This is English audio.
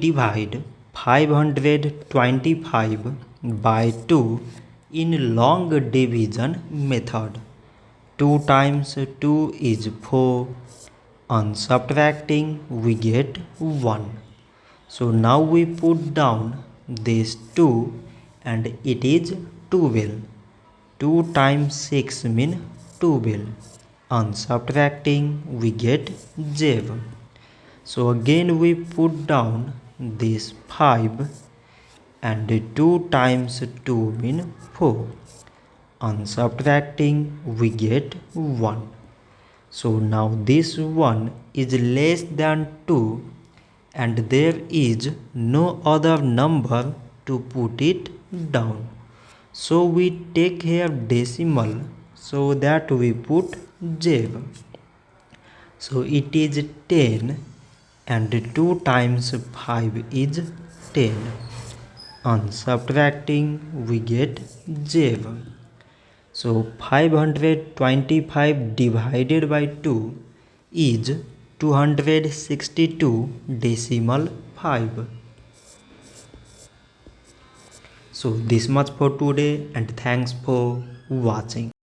divide 525 by 2 in long division method. 2 times 2 is 4. On subtracting we get 1. So now we put down this 2 and it is 12. 2 times 6 means 12. On subtracting we get 0. So again we put down this 5 and 2 times 2 means 4. On subtracting we get 1. So now this 1 is less than 2 and there is no other number to put it down. So we take here decimal so that we put 0. So it is 10 and 2 times 5 is 10. On subtracting we get 0. So 525 divided by 2 is 262 decimal 5. So this much for today and thanks for watching.